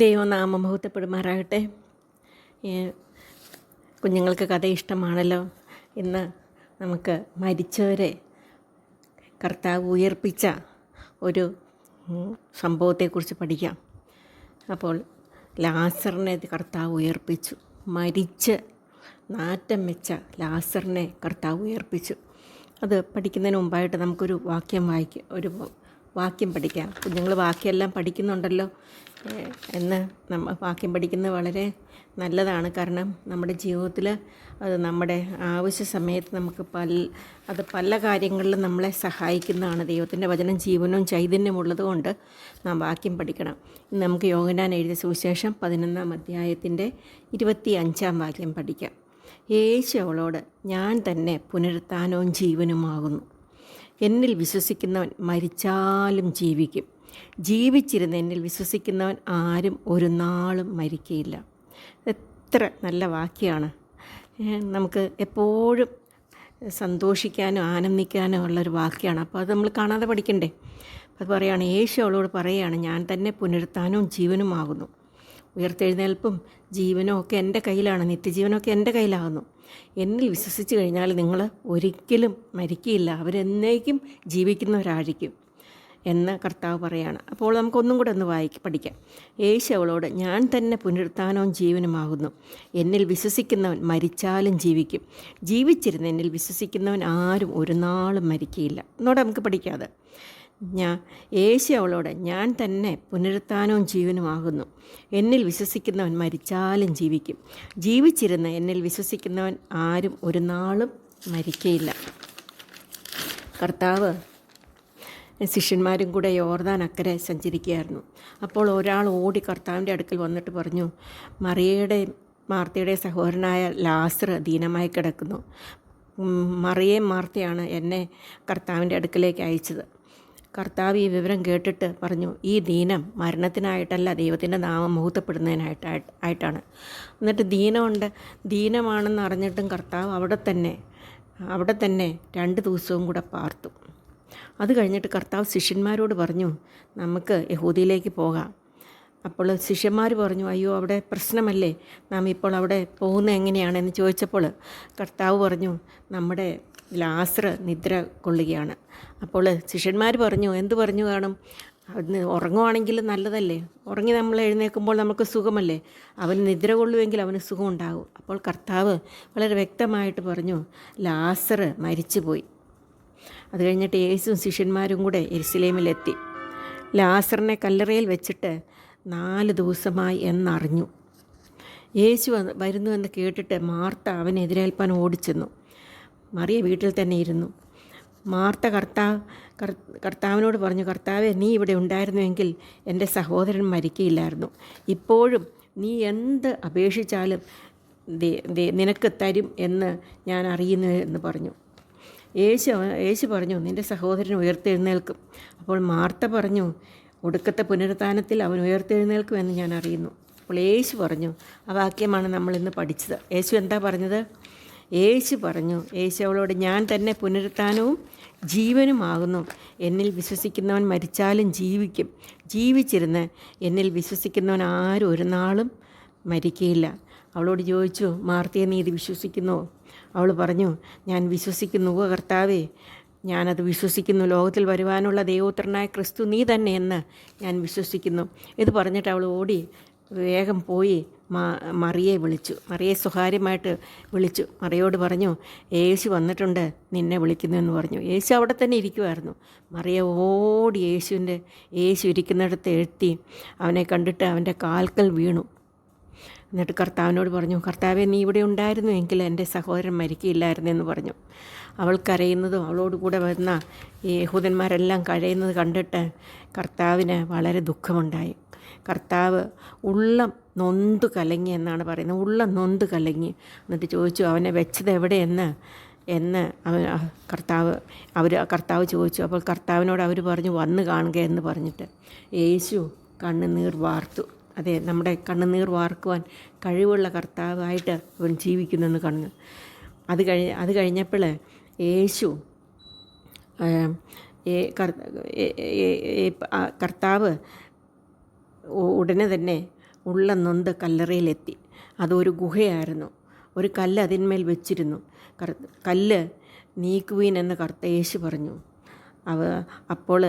ദൈവനാമം മഹത്വപ്പെടുമാറാകട്ടെ. കുഞ്ഞുങ്ങൾക്ക് കഥ ഇഷ്ടമാണല്ലോ. ഇന്ന് നമുക്ക് മരിച്ചവരെ കർത്താവ് ഉയർപ്പിച്ച ഒരു സംഭവത്തെക്കുറിച്ച് പഠിക്കാം. അപ്പോൾ ലാസറിനെ കർത്താവ് ഉയർപ്പിച്ചു. മരിച്ച് നാറ്റം വെച്ച ലാസറിനെ കർത്താവ് ഉയർപ്പിച്ചു. അത് പഠിക്കുന്നതിന് മുമ്പായിട്ട് നമുക്കൊരു വാക്യം പഠിക്കാം. കുഞ്ഞുങ്ങൾ വാക്യമെല്ലാം പഠിക്കുന്നുണ്ടല്ലോ എന്ന് വാക്യം പഠിക്കുന്നത് വളരെ നല്ലതാണ്. കാരണം നമ്മുടെ ജീവിതത്തിൽ അത് നമ്മുടെ ആവശ്യ സമയത്ത് നമുക്ക് പല കാര്യങ്ങളിലും നമ്മളെ സഹായിക്കുന്നതാണ്. ദൈവത്തിൻ്റെ വചനം ജീവനും ചൈതന്യമുള്ളത് കൊണ്ട് നാം വാക്യം പഠിക്കണം. ഇന്ന് നമുക്ക് യോഹന്നാൻ എഴുതിയ സുവിശേഷം 11-ാം അധ്യായത്തിൻ്റെ 25-ാം വാക്യം പഠിക്കാം. യേശു അവളോട്, ഞാൻ തന്നെ പുനരുത്ഥാനവും ജീവനുമാകുന്നു. എന്നിൽ വിശ്വസിക്കുന്നവൻ മരിച്ചാലും ജീവിക്കും. ജീവിച്ചിരുന്ന് എന്നിൽ വിശ്വസിക്കുന്നവൻ ആരും ഒരു നാളും മരിക്കയില്ല. എത്ര നല്ല വാക്യമാണ്. നമുക്ക് എപ്പോഴും സന്തോഷിക്കാനും ആനന്ദിക്കാനും ഉള്ളൊരു വാക്യമാണ്. അപ്പോൾ അത് നമ്മൾ കാണാതെ പഠിക്കണ്ടേ. അത് പറയുകയാണ്, യേശു അവളോട് പറയുകയാണ്, ഞാൻ തന്നെ പുനരുത്ഥാനവും ജീവനുമാകുന്നു. ഉയർത്തെഴുന്നേൽപ്പും ജീവനും ഒക്കെ എൻ്റെ കയ്യിലാണ്. നിത്യജീവനൊക്കെ എൻ്റെ കയ്യിലാകുന്നു. എന്നിൽ വിശ്വസിച്ച് കഴിഞ്ഞാൽ നിങ്ങൾ ഒരിക്കലും മരിക്കുകയില്ല, അവരെന്നേക്കും ജീവിക്കുന്നവരായിരിക്കും എന്ന് കർത്താവ് പറയുകയാണ്. അപ്പോൾ നമുക്കൊന്നും കൂടെ ഒന്ന് പഠിക്കാം. യേശു അവളോട്, ഞാൻ തന്നെ പുനരുത്ഥാനവും ജീവനുമാകുന്നു. എന്നിൽ വിശ്വസിക്കുന്നവൻ മരിച്ചാലും ജീവിക്കും. ജീവിച്ചിരുന്ന് എന്നിൽ വിശ്വസിക്കുന്നവൻ ആരും ഒരു നാളും മരിക്കുകയില്ല എന്നോടെ നമുക്ക് പഠിക്കാതെ. യേശു അവളോട്, ഞാൻ തന്നെ പുനരുത്ഥാനവും ജീവനുമാകുന്നു. എന്നിൽ വിശ്വസിക്കുന്നവൻ മരിച്ചാലും ജീവിക്കും. ജീവിച്ചിരുന്ന് എന്നിൽ വിശ്വസിക്കുന്നവൻ ആരും ഒരു നാളും മരിക്കയില്ല. കർത്താവ് ശിഷ്യന്മാരും കൂടെ യോർദാൻ അക്കരെ സഞ്ചരിക്കുകയായിരുന്നു. അപ്പോൾ ഒരാൾ ഓടി കർത്താവിൻ്റെ അടുക്കൽ വന്നിട്ട് പറഞ്ഞു, മാർത്തയുടെ സഹോദരനായ ലാസർ ദീനമായി കിടക്കുന്നു. മറിയയും മാർത്തയാണ് എന്നെ കർത്താവിൻ്റെ അടുക്കലേക്ക് അയച്ചത്. കർത്താവ് ഈ വിവരം കേട്ടിട്ട് പറഞ്ഞു, ഈ ദീനം മരണത്തിനായിട്ടല്ല, ദൈവത്തിൻ്റെ നാമം മഹത്വപ്പെടുന്നതിനായിട്ടാണ്. എന്നിട്ട് ദീനമാണെന്ന് അറിഞ്ഞിട്ടും കർത്താവ് അവിടെ തന്നെ 2 ദിവസവും കൂടെ പാർത്തു. അത് കഴിഞ്ഞിട്ട് കർത്താവ് ശിഷ്യന്മാരോട് പറഞ്ഞു, നമുക്ക് യഹൂദിയിലേക്ക് പോകാം. അപ്പോൾ ശിഷ്യന്മാർ പറഞ്ഞു, അയ്യോ അവിടെ പ്രശ്നമല്ലേ, നാം ഇപ്പോൾ അവിടെ പോകുന്നത് എങ്ങനെയാണെന്ന് ചോദിച്ചപ്പോൾ കർത്താവ് പറഞ്ഞു, നമ്മുടെ ലാസർ നിദ്ര കൊള്ളുകയാണ്. അപ്പോൾ ശിഷ്യന്മാർ പറഞ്ഞു, എന്ത് പറഞ്ഞു കാണും, ഉറങ്ങുവാണെങ്കിൽ നല്ലതല്ലേ, ഉറങ്ങി നമ്മൾ എഴുന്നേൽക്കുമ്പോൾ നമുക്ക് സുഖമല്ലേ, അവൻ നിദ്ര കൊള്ളുമെങ്കിൽ അവന് സുഖം ഉണ്ടാകും. അപ്പോൾ കർത്താവ് വളരെ വ്യക്തമായിട്ട് പറഞ്ഞു, ലാസർ മരിച്ചുപോയി. അത് കഴിഞ്ഞിട്ട് യേശുവും ശിഷ്യന്മാരും കൂടെ യെരുശലേമിലെത്തി. ലാസറിനെ കല്ലറയിൽ വെച്ചിട്ട് 4 ദിവസമായി എന്നറിഞ്ഞു. യേശു വരുന്നുവെന്ന് കേട്ടിട്ട് മാർത്ത അവനെതിരേൽപ്പാൻ ഓടിച്ചെന്നു. മറിയ വീട്ടിൽ തന്നെ ഇരുന്നു. മാർത്ത കർത്താവിനോട് പറഞ്ഞു, കർത്താവേ, നീ ഇവിടെ ഉണ്ടായിരുന്നുവെങ്കിൽ എൻ്റെ സഹോദരൻ മരിക്കയില്ലായിരുന്നു. ഇപ്പോഴും നീ എന്ത് അപേക്ഷിച്ചാലും നിനക്ക് തരും എന്ന് ഞാൻ അറിയുന്നു എന്ന് പറഞ്ഞു. യേശു പറഞ്ഞു, നിൻ്റെ സഹോദരൻ ഉയർത്തെഴുന്നേൽക്കും. അപ്പോൾ മാർത്ത പറഞ്ഞു, ഒടുക്കത്തെ പുനരുത്ഥാനത്തിൽ അവൻ ഉയർത്തെഴുന്നേൽക്കും എന്ന് ഞാൻ അറിയുന്നു. അപ്പോൾ യേശു പറഞ്ഞു, ആ വാക്യമാണ് നമ്മൾ ഇന്ന് പഠിച്ചത്. യേശു എന്താ പറഞ്ഞത്? യേശു പറഞ്ഞു, യേശു അവളോട്, ഞാൻ തന്നെ പുനരുത്ഥാനവും ജീവനുമാകുന്നു. എന്നിൽ വിശ്വസിക്കുന്നവൻ മരിച്ചാലും ജീവിക്കും. ജീവിച്ചിരുന്ന് എന്നിൽ വിശ്വസിക്കുന്നവൻ ആരും ഒരു നാളും മരിക്കയില്ല. അവളോട് ചോദിച്ചു, മാർത്തയെ, നീ ഇത് വിശ്വസിക്കുന്നുവോ? അവൾ പറഞ്ഞു, ഞാൻ വിശ്വസിക്കുന്നു കർത്താവേ, ഞാനത് വിശ്വസിക്കുന്നു. ലോകത്തിൽ വരുവാനുള്ള ദൈവപുത്രനായ ക്രിസ്തു നീ തന്നെ എന്ന് ഞാൻ വിശ്വസിക്കുന്നു. ഇത് പറഞ്ഞിട്ട് അവൾ ഓടി വേഗം പോയി മറിയെ വിളിച്ചു. മറിയെ സ്വകാര്യമായിട്ട് വിളിച്ചു. മറിയോട് പറഞ്ഞു, യേശു വന്നിട്ടുണ്ട്, നിന്നെ വിളിക്കുന്നു എന്ന് പറഞ്ഞു. യേശു അവിടെ തന്നെ ഇരിക്കുമായിരുന്നു. മറിയ ഓടി യേശു ഇരിക്കുന്നിടത്ത് എത്തി അവനെ കണ്ടിട്ട് അവൻ്റെ കാൽക്കൽ വീണു. എന്നിട്ട് കർത്താവിനോട് പറഞ്ഞു, കർത്താവേ, നീ ഇവിടെ ഉണ്ടായിരുന്നു എങ്കിൽ എൻ്റെ സഹോദരൻ മരിക്കുകയില്ലായിരുന്നെന്ന് പറഞ്ഞു. അവൾ കരയുന്നതും അവളോട് കൂടെ വന്ന യഹൂദന്മാരെല്ലാം കരയുന്നത് കണ്ടിട്ട് കർത്താവിന് വളരെ ദുഃഖമുണ്ടായി. കർത്താവ് ഉള്ളം നൊന്ത് കലങ്ങി എന്നാണ് പറയുന്നത്. ഉള്ളം നൊന്ത് കലങ്ങി. എന്നിട്ട് ചോദിച്ചു, അവനെ വെച്ചത് എവിടെയെന്ന് കർത്താവ് ചോദിച്ചു. അപ്പോൾ കർത്താവിനോട് അവർ പറഞ്ഞു, വന്ന് കാണുക എന്ന് പറഞ്ഞിട്ട് യേശു കണ്ണുനീർ വാർത്തു. അതെ, നമ്മുടെ കണ്ണുനീർ വാർക്കുവാൻ കഴിവുള്ള കർത്താവായിട്ട് അവൻ ജീവിക്കുന്നെന്ന് കണ്ടു. അത് കഴിഞ്ഞപ്പോൾ യേശു കർത്താവ് ഉടനെ തന്നെ ഉള്ള നൊന്ത് കല്ലറയിലെത്തി. അതൊരു ഗുഹയായിരുന്നു. ഒരു കല്ല് അതിന്മേൽ വെച്ചിരുന്നു. കല്ല് നീക്കുവീൻ എന്ന് യേശു പറഞ്ഞു. അപ്പോൾ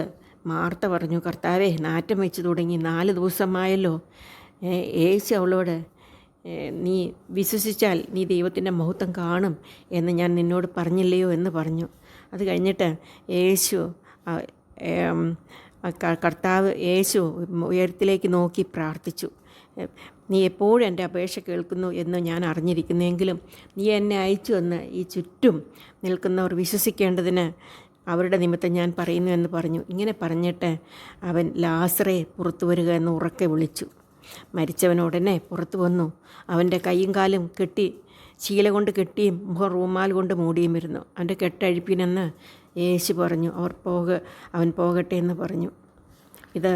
മാർത്ത പറഞ്ഞു, കർത്താവേ, നാറ്റം വെച്ച് തുടങ്ങി, 4 ദിവസമായല്ലോ. യേശു അവളോട്, നീ വിശ്വസിച്ചാൽ നീ ദൈവത്തിൻ്റെ മഹത്വം കാണും എന്ന് ഞാൻ നിന്നോട് പറഞ്ഞില്ലയോ എന്ന് പറഞ്ഞു. അത് കഴിഞ്ഞിട്ട് കർത്താവ് യേശു ഉയരത്തിലേക്ക് നോക്കി പ്രാർത്ഥിച്ചു. നീ എപ്പോഴും എൻ്റെ അപേക്ഷ കേൾക്കുന്നു എന്ന് ഞാൻ അറിഞ്ഞിരിക്കുന്നെങ്കിലും നീ എന്നെ അയച്ചു എന്ന് ഈ ചുറ്റും നിൽക്കുന്നവർ വിശ്വസിക്കേണ്ടതിന് അവരുടെ നിമിത്തം ഞാൻ പറയുന്നു എന്ന് പറഞ്ഞു. ഇങ്ങനെ പറഞ്ഞിട്ട് അവൻ ലാസറെ പുറത്തു വരിക എന്ന് ഉറക്കെ വിളിച്ചു. മരിച്ചവൻ ഉടനെ പുറത്തു വന്നു. അവൻ്റെ കൈയും കാലും കെട്ടി, ശീല കൊണ്ട് കെട്ടിയും മുഖം റൂമാൽ കൊണ്ട് മൂടിയും ഇരുന്നു. അവൻ്റെ കെട്ടഴിപ്പിനെന്ന് യേശു പറഞ്ഞു. അവൻ പോകട്ടെ എന്ന് പറഞ്ഞു. ഇത്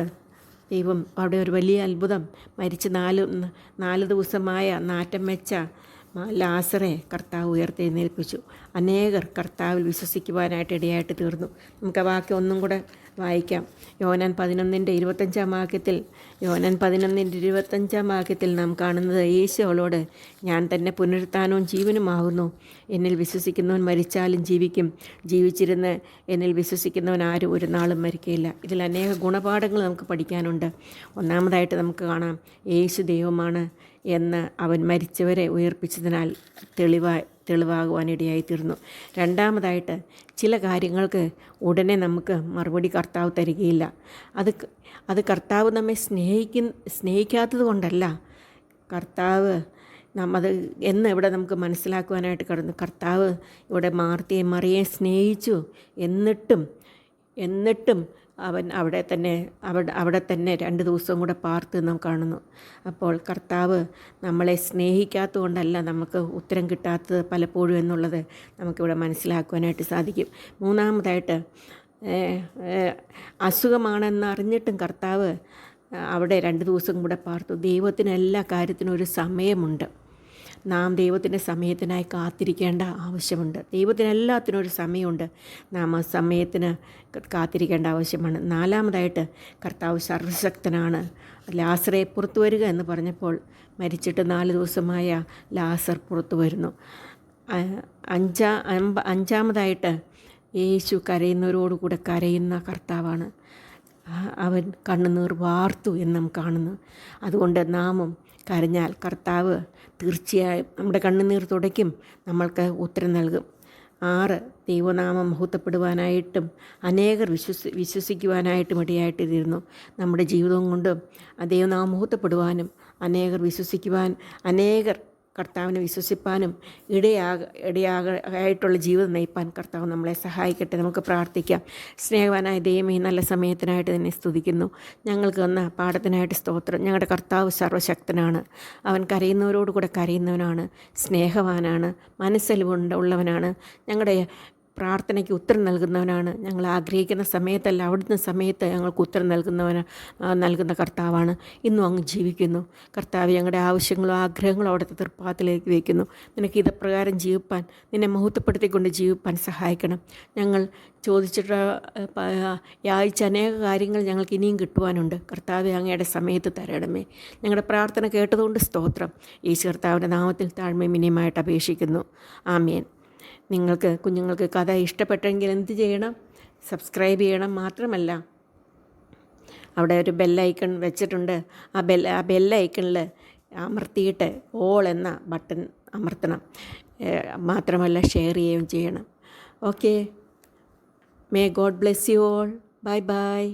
ദൈവം അവിടെ ഒരു വലിയ അത്ഭുതം. മരിച്ച് 4 ദിവസമായ നാറ്റം വെച്ച ലാസറെ കർത്താവ് ഉയർത്തെഴുന്നേൽപ്പിച്ചു. അനേകർ കർത്താവിൽ വിശ്വസിക്കുവാനായിട്ട് ഇടയായിട്ട് തീർന്നു. നമുക്ക് ആ വാക്യം ഒന്നും കൂടെ വായിക്കാം. യോഹന്നാൻ 11:25 വാക്യത്തിൽ നാം കാണുന്നത്, യേശു അവളോട്, ഞാൻ തന്നെ പുനരുത്ഥാനവും ജീവനുമാകുന്നു. എന്നിൽ വിശ്വസിക്കുന്നവൻ മരിച്ചാലും ജീവിക്കും. ജീവിച്ചിരുന്ന് എന്നിൽ വിശ്വസിക്കുന്നവൻ ആരും ഒരു നാളും മരിക്കുകയില്ല. ഇതിൽ അനേക ഗുണപാഠങ്ങൾ നമുക്ക് പഠിക്കാനുണ്ട്. ഒന്നാമതായിട്ട് നമുക്ക് കാണാം, യേശു ദൈവമാണ് എന്ന് അവൻ മരിച്ചവരെ ഉയർപ്പിച്ചതിനാൽ തെളിവാകുവാനിടയായിത്തീർന്നു. രണ്ടാമതായിട്ട്, ചില കാര്യങ്ങൾക്ക് ഉടനെ നമുക്ക് മറുപടി കർത്താവ് തരികയില്ല. അത് കർത്താവ് നമ്മെ സ്നേഹിക്കാത്തത് കൊണ്ടല്ല. കർത്താവ് അത് എന്ന് ഇവിടെ നമുക്ക് മനസ്സിലാക്കുവാനായിട്ട് കടന്നു. കർത്താവ് ഇവിടെ മാർത്തയും മറിയയും സ്നേഹിച്ചു. എന്നിട്ടും അവൻ അവിടെ തന്നെ 2 ദിവസവും കൂടെ പാർത്ത് നാം കാണുന്നു. അപ്പോൾ കർത്താവ് നമ്മളെ സ്നേഹിക്കാത്തത് കൊണ്ടല്ല നമുക്ക് ഉത്തരം കിട്ടാത്തത് പലപ്പോഴും എന്നുള്ളത് നമുക്കിവിടെ മനസ്സിലാക്കുവാനായിട്ട് സാധിക്കും. മൂന്നാമതായിട്ട്, അസുഖമാണെന്ന് അറിഞ്ഞിട്ടും കർത്താവ് അവിടെ 2 ദിവസം കൂടെ പാർത്തു. ദൈവത്തിന് എല്ലാ കാര്യത്തിനും ഒരു സമയമുണ്ട്. നാം ദൈവത്തിൻ്റെ സമയത്തിനായി കാത്തിരിക്കേണ്ട ആവശ്യമുണ്ട്. ദൈവത്തിന് എല്ലാത്തിനും ഒരു സമയമുണ്ട്. നാം ആ സമയത്തിന് കാത്തിരിക്കേണ്ട ആവശ്യമാണ്. നാലാമതായിട്ട്, കർത്താവ് സർവശക്തനാണ്. ലാസറെ പുറത്തു വരിക എന്ന് പറഞ്ഞപ്പോൾ മരിച്ചിട്ട് 4 ദിവസമായ ലാസർ പുറത്തു വരുന്നു. അഞ്ചാമതായിട്ട്, യേശു കരയുന്നവരോടുകൂടെ കരയുന്ന കർത്താവാണ്. അവൻ കണ്ണുനീർ വാർത്തു എന്ന് നാം കാണുന്നു. അതുകൊണ്ട് നാമും കരഞ്ഞാൽ കർത്താവ് തീർച്ചയായും നമ്മുടെ കണ്ണുനീർ തുടയ്ക്കും, നമ്മൾക്ക് ഉത്തരം നൽകും. 6, ദൈവനാമം മഹത്വപ്പെടുവാനായിട്ടും അനേകർ വിശ്വസിക്കുവാനായിട്ടും ഇടയായിട്ടിരുന്നു. നമ്മുടെ ജീവിതം കൊണ്ടും ദൈവനാമം മഹത്വപ്പെടുവാനും അനേകർ കർത്താവിനെ വിശ്വസിപ്പാനും ഇടയായിട്ടുള്ള ജീവിതം നയിപ്പാൻ കർത്താവ് നമ്മളെ സഹായിക്കട്ടെ. നമുക്ക് പ്രാർത്ഥിക്കാം. സ്നേഹവാനായ ദൈവമേ, നല്ല സമയത്തിനായിട്ട് തന്നെ സ്തുതിക്കുന്നു. ഞങ്ങൾക്ക് തന്ന പാഠത്തിനായിട്ട് സ്തോത്രം. ഞങ്ങളുടെ കർത്താവ് സർവശക്തനാണ്. അവൻ കരയുന്നവരോട് കൂടെ കരയുന്നവനാണ്, സ്നേഹവാനാണ്, മനസ്സലിവുള്ളവനാണ്, ഞങ്ങളുടെ പ്രാർത്ഥനയ്ക്ക് ഉത്തരം നൽകുന്നവനാണ്. ഞങ്ങൾ ആഗ്രഹിക്കുന്ന സമയത്തല്ല, അവിടുന്ന് സമയത്ത് ഞങ്ങൾക്ക് ഉത്തരം നൽകുന്ന കർത്താവാണ്. ഇന്നും അങ്ങ് ജീവിക്കുന്നു. കർത്താവ്, ഞങ്ങളുടെ ആവശ്യങ്ങളും ആഗ്രഹങ്ങളും അവിടുത്തെ തൃപ്പാദത്തിലേക്ക് വയ്ക്കുന്നു. നിനക്ക് ഇതപ്രകാരം ജീവിപ്പാൻ, നിന്നെ മഹത്വപ്പെടുത്തിക്കൊണ്ട് ജീവിപ്പാൻ സഹായിക്കണം. ഞങ്ങൾ ചോദിച്ചിട്ട് യാചിച്ച അനേക കാര്യങ്ങൾ ഞങ്ങൾക്ക് ഇനിയും കിട്ടുവാനുണ്ട്. കർത്താവെ, അങ്ങയുടെ സമയത്ത് തരണമേ. ഞങ്ങളുടെ പ്രാർത്ഥന കേട്ടതുകൊണ്ട് സ്തോത്രം. യേശു കർത്താവിൻ്റെ നാമത്തിൽ താഴ്മയും വിനയമായിട്ട് അപേക്ഷിക്കുന്നു. ആമേൻ. കുഞ്ഞുങ്ങൾക്ക് കഥ ഇഷ്ടപ്പെട്ടെങ്കിൽ എന്ത് ചെയ്യണം? സബ്സ്ക്രൈബ് ചെയ്യണം. മാത്രമല്ല, അവിടെ ഒരു ബെല്ലൈക്കൺ വെച്ചിട്ടുണ്ട്. ആ ബെല്ലൈക്കണിൽ അമർത്തിയിട്ട് ഓൾ എന്ന ബട്ടൺ അമർത്തണം. മാത്രമല്ല, ഷെയർ ചെയ്യുകയും ചെയ്യണം. Okay, may God bless you all. Bye bye.